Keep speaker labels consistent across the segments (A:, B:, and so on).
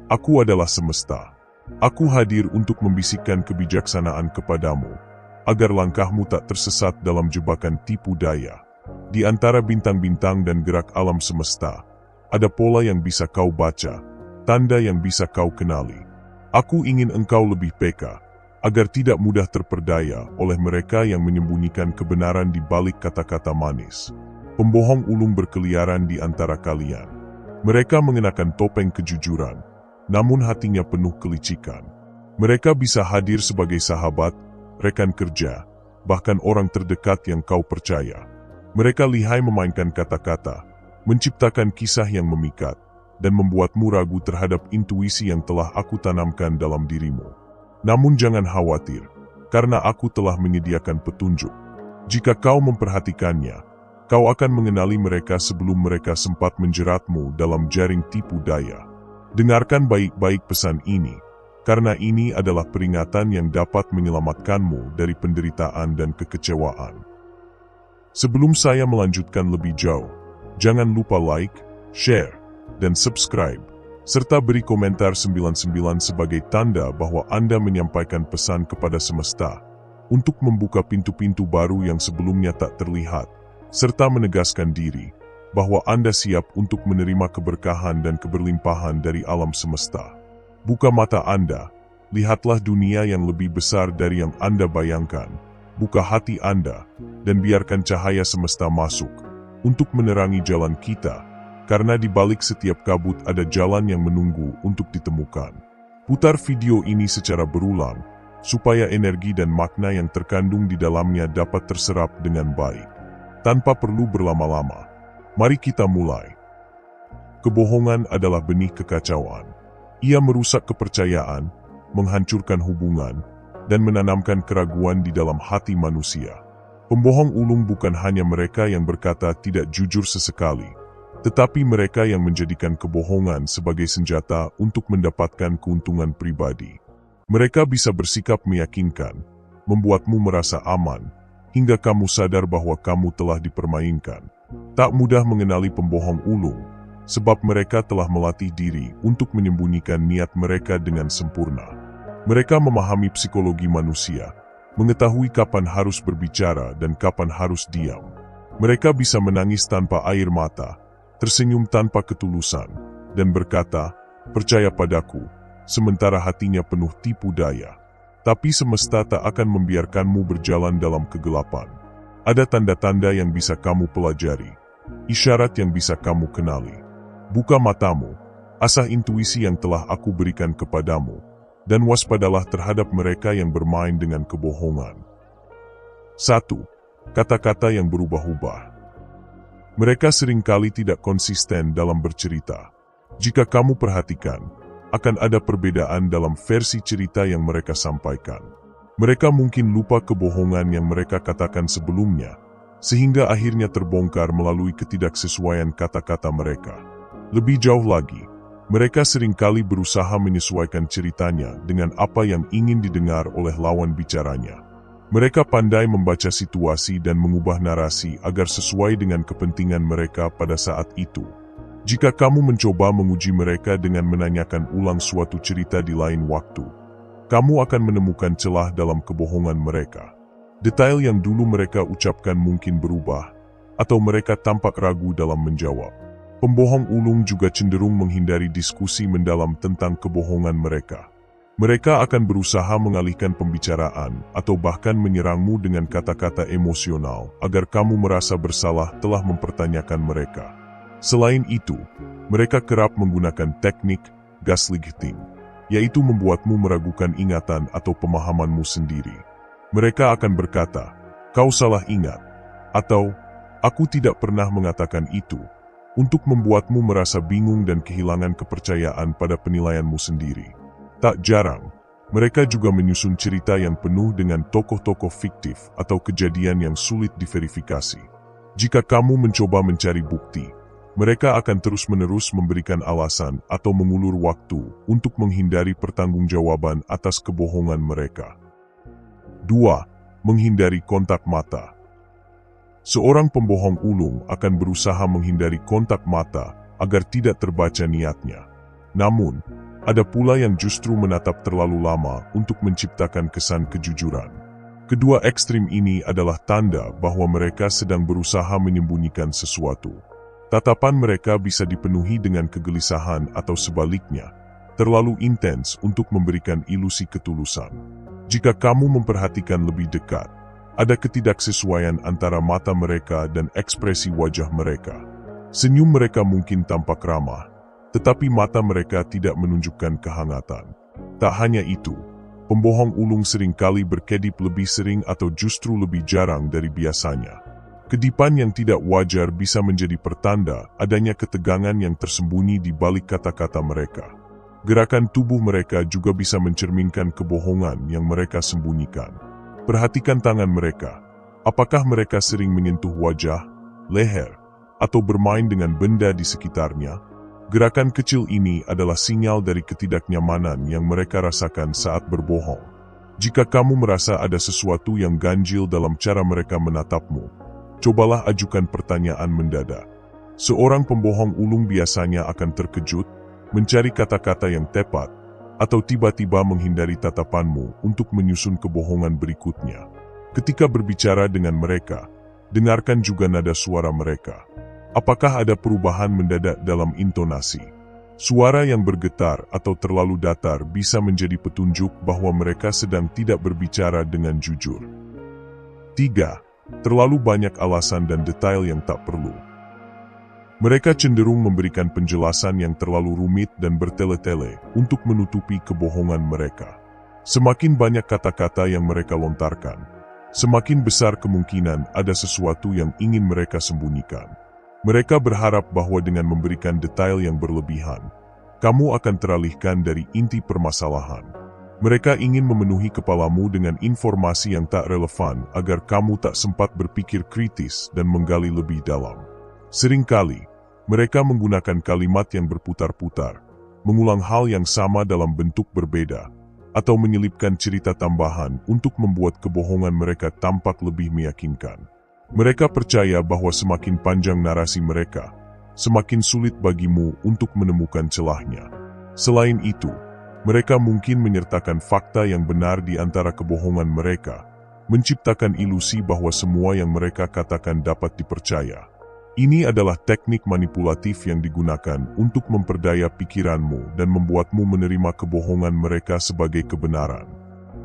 A: Aku adalah semesta. Aku hadir untuk membisikkan kebijaksanaan kepadamu, agar langkahmu tak tersesat dalam jebakan tipu daya. Di antara bintang-bintang dan gerak alam semesta, ada pola yang bisa kau baca, tanda yang bisa kau kenali. Aku ingin engkau lebih peka, agar tidak mudah terperdaya oleh mereka yang menyembunyikan kebenaran di balik kata-kata manis. Pembohong ulung berkeliaran di antara kalian. Mereka mengenakan topeng kejujuran, namun hatinya penuh kelicikan. Mereka bisa hadir sebagai sahabat, rekan kerja, bahkan orang terdekat yang kau percaya. Mereka lihai memainkan kata-kata, menciptakan kisah yang memikat, dan membuatmu ragu terhadap intuisi yang telah aku tanamkan dalam dirimu. Namun jangan khawatir, karena aku telah menyediakan petunjuk. Jika kau memperhatikannya, kau akan mengenali mereka sebelum mereka sempat menjeratmu dalam jaring tipu daya. Dengarkan baik-baik pesan ini, karena ini adalah peringatan yang dapat menyelamatkanmu dari penderitaan dan kekecewaan. Sebelum saya melanjutkan lebih jauh, jangan lupa like, share, dan subscribe, serta beri komentar 99 sebagai tanda bahwa Anda menyampaikan pesan kepada semesta untuk membuka pintu-pintu baru yang sebelumnya tak terlihat, serta menegaskan diri bahwa Anda siap untuk menerima keberkahan dan keberlimpahan dari alam semesta. Buka mata Anda, lihatlah dunia yang lebih besar dari yang Anda bayangkan. Buka hati Anda, dan biarkan cahaya semesta masuk untuk menerangi jalan kita, karena di balik setiap kabut ada jalan yang menunggu untuk ditemukan. Putar video ini secara berulang, supaya energi dan makna yang terkandung di dalamnya dapat terserap dengan baik. Tanpa perlu berlama-lama, mari kita mulai. Kebohongan adalah benih kekacauan. Ia merusak kepercayaan, menghancurkan hubungan, dan menanamkan keraguan di dalam hati manusia. Pembohong ulung bukan hanya mereka yang berkata tidak jujur sesekali, tetapi mereka yang menjadikan kebohongan sebagai senjata untuk mendapatkan keuntungan pribadi. Mereka bisa bersikap meyakinkan, membuatmu merasa aman, hingga kamu sadar bahwa kamu telah dipermainkan. Tak mudah mengenali pembohong ulung, sebab mereka telah melatih diri untuk menyembunyikan niat mereka dengan sempurna. Mereka memahami psikologi manusia, mengetahui kapan harus berbicara dan kapan harus diam. Mereka bisa menangis tanpa air mata, tersenyum tanpa ketulusan, dan berkata, "Percaya padaku," sementara hatinya penuh tipu daya. Tapi semesta tak akan membiarkanmu berjalan dalam kegelapan. Ada tanda-tanda yang bisa kamu pelajari, isyarat yang bisa kamu kenali. Buka matamu, asah intuisi yang telah aku berikan kepadamu, dan waspadalah terhadap mereka yang bermain dengan kebohongan. 1. Kata-kata yang berubah-ubah. Mereka seringkali tidak konsisten dalam bercerita. Jika kamu perhatikan, akan ada perbedaan dalam versi cerita yang mereka sampaikan. Mereka mungkin lupa kebohongan yang mereka katakan sebelumnya, sehingga akhirnya terbongkar melalui ketidaksesuaian kata-kata mereka. Lebih jauh lagi, mereka seringkali berusaha menyesuaikan ceritanya dengan apa yang ingin didengar oleh lawan bicaranya. Mereka pandai membaca situasi dan mengubah narasi agar sesuai dengan kepentingan mereka pada saat itu. Jika kamu mencoba menguji mereka dengan menanyakan ulang suatu cerita di lain waktu, kamu akan menemukan celah dalam kebohongan mereka. Detail yang dulu mereka ucapkan mungkin berubah, atau mereka tampak ragu dalam menjawab. Pembohong ulung juga cenderung menghindari diskusi mendalam tentang kebohongan mereka. Mereka akan berusaha mengalihkan pembicaraan atau bahkan menyerangmu dengan kata-kata emosional agar kamu merasa bersalah telah mempertanyakan mereka. Selain itu, mereka kerap menggunakan teknik gaslighting, yaitu membuatmu meragukan ingatan atau pemahamanmu sendiri. Mereka akan berkata, "Kau salah ingat," atau "Aku tidak pernah mengatakan itu," untuk membuatmu merasa bingung dan kehilangan kepercayaan pada penilaianmu sendiri. Tak jarang, mereka juga menyusun cerita yang penuh dengan tokoh-tokoh fiktif atau kejadian yang sulit diverifikasi. Jika kamu mencoba mencari bukti, mereka akan terus-menerus memberikan alasan atau mengulur waktu untuk menghindari pertanggungjawaban atas kebohongan mereka. 2. Menghindari kontak mata. Seorang pembohong ulung akan berusaha menghindari kontak mata agar tidak terbaca niatnya. Namun, Ada pula yang justru menatap terlalu lama untuk menciptakan kesan kejujuran. Kedua ekstrim ini adalah tanda bahwa mereka sedang berusaha menyembunyikan sesuatu. Tatapan mereka bisa dipenuhi dengan kegelisahan atau sebaliknya, terlalu intens untuk memberikan ilusi ketulusan. Jika kamu memperhatikan lebih dekat, ada ketidaksesuaian antara mata mereka dan ekspresi wajah mereka. Senyum mereka mungkin tampak ramah, tetapi mata mereka tidak menunjukkan kehangatan. Tak hanya itu, pembohong ulung seringkali berkedip lebih sering atau justru lebih jarang dari biasanya. Kedipan yang tidak wajar bisa menjadi pertanda adanya ketegangan yang tersembunyi di balik kata-kata mereka. Gerakan tubuh mereka juga bisa mencerminkan kebohongan yang mereka sembunyikan. Perhatikan tangan mereka. Apakah mereka sering menyentuh wajah, leher, atau bermain dengan benda di sekitarnya? Gerakan kecil ini adalah sinyal dari ketidaknyamanan yang mereka rasakan saat berbohong. Jika kamu merasa ada sesuatu yang ganjil dalam cara mereka menatapmu, cobalah ajukan pertanyaan mendadak. Seorang pembohong ulung biasanya akan terkejut, mencari kata-kata yang tepat, atau tiba-tiba menghindari tatapanmu untuk menyusun kebohongan berikutnya. Ketika berbicara dengan mereka, dengarkan juga nada suara mereka. Apakah ada perubahan mendadak dalam intonasi? Suara yang bergetar atau terlalu datar bisa menjadi petunjuk bahwa mereka sedang tidak berbicara dengan jujur. 3. Terlalu banyak alasan dan detail yang tak perlu. Mereka cenderung memberikan penjelasan yang terlalu rumit dan bertele-tele untuk menutupi kebohongan mereka. Semakin banyak kata-kata yang mereka lontarkan, semakin besar kemungkinan ada sesuatu yang ingin mereka sembunyikan. Mereka berharap bahwa dengan memberikan detail yang berlebihan, kamu akan teralihkan dari inti permasalahan. Mereka ingin memenuhi kepalamu dengan informasi yang tak relevan agar kamu tak sempat berpikir kritis dan menggali lebih dalam. Seringkali, mereka menggunakan kalimat yang berputar-putar, mengulang hal yang sama dalam bentuk berbeda, atau menyelipkan cerita tambahan untuk membuat kebohongan mereka tampak lebih meyakinkan. Mereka percaya bahwa semakin panjang narasi mereka, semakin sulit bagimu untuk menemukan celahnya. Selain itu, mereka mungkin menyertakan fakta yang benar di antara kebohongan mereka, menciptakan ilusi bahwa semua yang mereka katakan dapat dipercaya. Ini adalah teknik manipulatif yang digunakan untuk memperdaya pikiranmu dan membuatmu menerima kebohongan mereka sebagai kebenaran.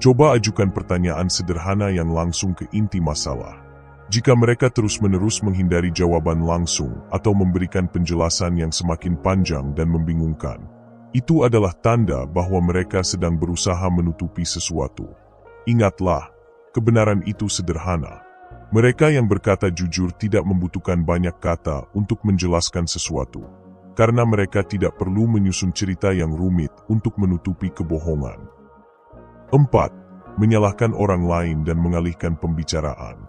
A: Coba ajukan pertanyaan sederhana yang langsung ke inti masalah. Jika mereka terus-menerus menghindari jawaban langsung atau memberikan penjelasan yang semakin panjang dan membingungkan, itu adalah tanda bahwa mereka sedang berusaha menutupi sesuatu. Ingatlah, kebenaran itu sederhana. Mereka yang berkata jujur tidak membutuhkan banyak kata untuk menjelaskan sesuatu, karena mereka tidak perlu menyusun cerita yang rumit untuk menutupi kebohongan. 4. Menyalahkan orang lain dan mengalihkan pembicaraan.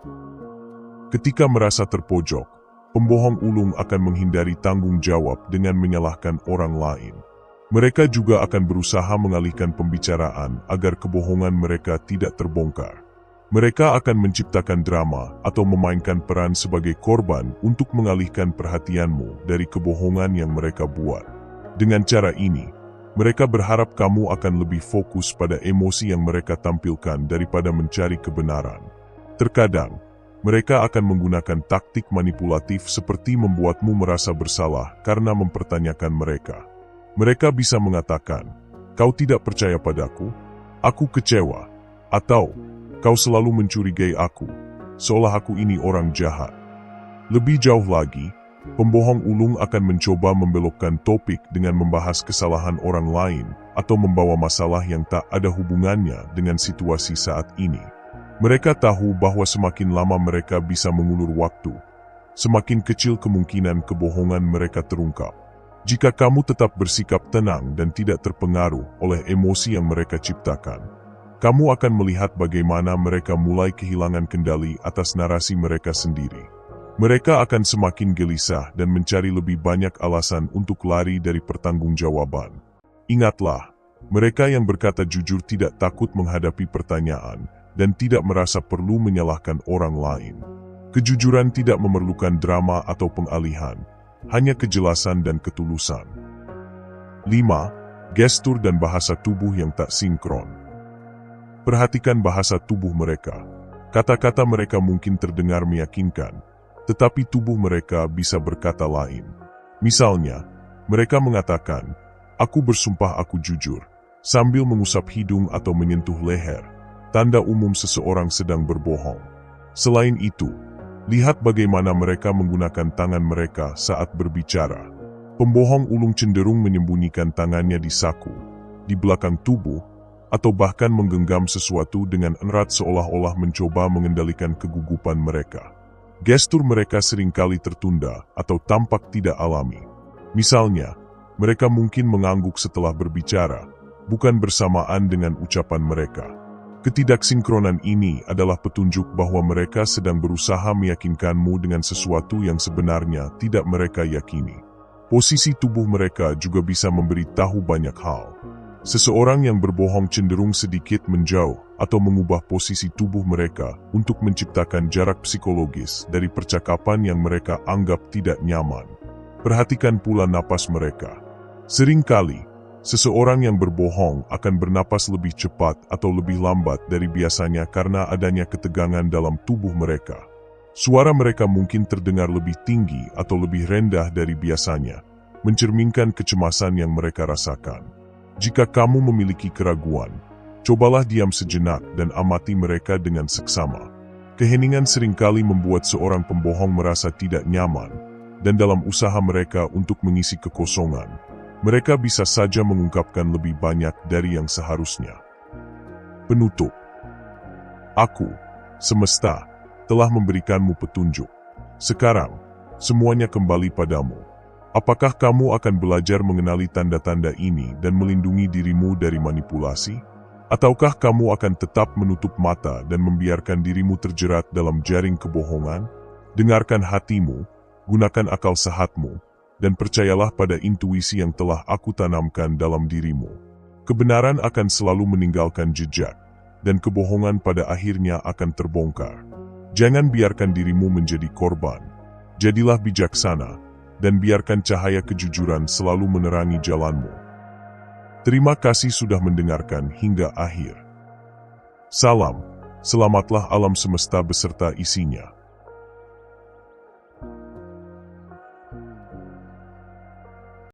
A: Ketika merasa terpojok, pembohong ulung akan menghindari tanggung jawab dengan menyalahkan orang lain. Mereka juga akan berusaha mengalihkan pembicaraan agar kebohongan mereka tidak terbongkar. Mereka akan menciptakan drama atau memainkan peran sebagai korban untuk mengalihkan perhatianmu dari kebohongan yang mereka buat. Dengan cara ini, mereka berharap kamu akan lebih fokus pada emosi yang mereka tampilkan daripada mencari kebenaran. Terkadang, mereka akan menggunakan taktik manipulatif seperti membuatmu merasa bersalah karena mempertanyakan mereka. Mereka bisa mengatakan, "Kau tidak percaya padaku? Aku kecewa." Atau, "Kau selalu mencurigai aku, seolah aku ini orang jahat." Lebih jauh lagi, pembohong ulung akan mencoba membelokkan topik dengan membahas kesalahan orang lain atau membawa masalah yang tak ada hubungannya dengan situasi saat ini. Mereka tahu bahwa semakin lama mereka bisa mengulur waktu, semakin kecil kemungkinan kebohongan mereka terungkap. Jika kamu tetap bersikap tenang dan tidak terpengaruh oleh emosi yang mereka ciptakan, kamu akan melihat bagaimana mereka mulai kehilangan kendali atas narasi mereka sendiri. Mereka akan semakin gelisah dan mencari lebih banyak alasan untuk lari dari pertanggungjawaban. Ingatlah, mereka yang berkata jujur tidak takut menghadapi pertanyaan dan tidak merasa perlu menyalahkan orang lain. Kejujuran tidak memerlukan drama atau pengalihan, hanya kejelasan dan ketulusan. 5. gestur dan bahasa tubuh yang tak sinkron. Perhatikan bahasa tubuh mereka. Kata-kata mereka mungkin terdengar meyakinkan, tetapi tubuh mereka bisa berkata lain. Misalnya, mereka mengatakan, "Aku bersumpah aku jujur," sambil mengusap hidung atau menyentuh leher, tanda umum seseorang sedang berbohong. Selain itu, lihat bagaimana mereka menggunakan tangan mereka saat berbicara. Pembohong ulung cenderung menyembunyikan tangannya di saku, di belakang tubuh, atau bahkan menggenggam sesuatu dengan erat seolah-olah mencoba mengendalikan kegugupan mereka. Gestur mereka seringkali tertunda atau tampak tidak alami. Misalnya, mereka mungkin mengangguk setelah berbicara, bukan bersamaan dengan ucapan mereka. Ketidaksinkronan ini adalah petunjuk bahwa mereka sedang berusaha meyakinkanmu dengan sesuatu yang sebenarnya tidak mereka yakini. Posisi tubuh mereka juga bisa memberitahu banyak hal. Seseorang yang berbohong cenderung sedikit menjauh atau mengubah posisi tubuh mereka untuk menciptakan jarak psikologis dari percakapan yang mereka anggap tidak nyaman. Perhatikan pula napas mereka. Seringkali, seseorang yang berbohong akan bernapas lebih cepat atau lebih lambat dari biasanya karena adanya ketegangan dalam tubuh mereka. Suara mereka mungkin terdengar lebih tinggi atau lebih rendah dari biasanya, mencerminkan kecemasan yang mereka rasakan. Jika kamu memiliki keraguan, cobalah diam sejenak dan amati mereka dengan seksama. Keheningan seringkali membuat seorang pembohong merasa tidak nyaman, dan dalam usaha mereka untuk mengisi kekosongan, mereka bisa saja mengungkapkan lebih banyak dari yang seharusnya. Penutup. Aku, semesta, telah memberikanmu petunjuk. Sekarang, semuanya kembali padamu. Apakah kamu akan belajar mengenali tanda-tanda ini dan melindungi dirimu dari manipulasi? Ataukah kamu akan tetap menutup mata dan membiarkan dirimu terjerat dalam jaring kebohongan? Dengarkan hatimu, gunakan akal sehatmu, dan percayalah pada intuisi yang telah aku tanamkan dalam dirimu. Kebenaran akan selalu meninggalkan jejak, dan kebohongan pada akhirnya akan terbongkar. Jangan biarkan dirimu menjadi korban. Jadilah bijaksana, dan biarkan cahaya kejujuran selalu menerangi jalanmu. Terima kasih sudah mendengarkan hingga akhir. Salam, selamatlah alam semesta beserta isinya.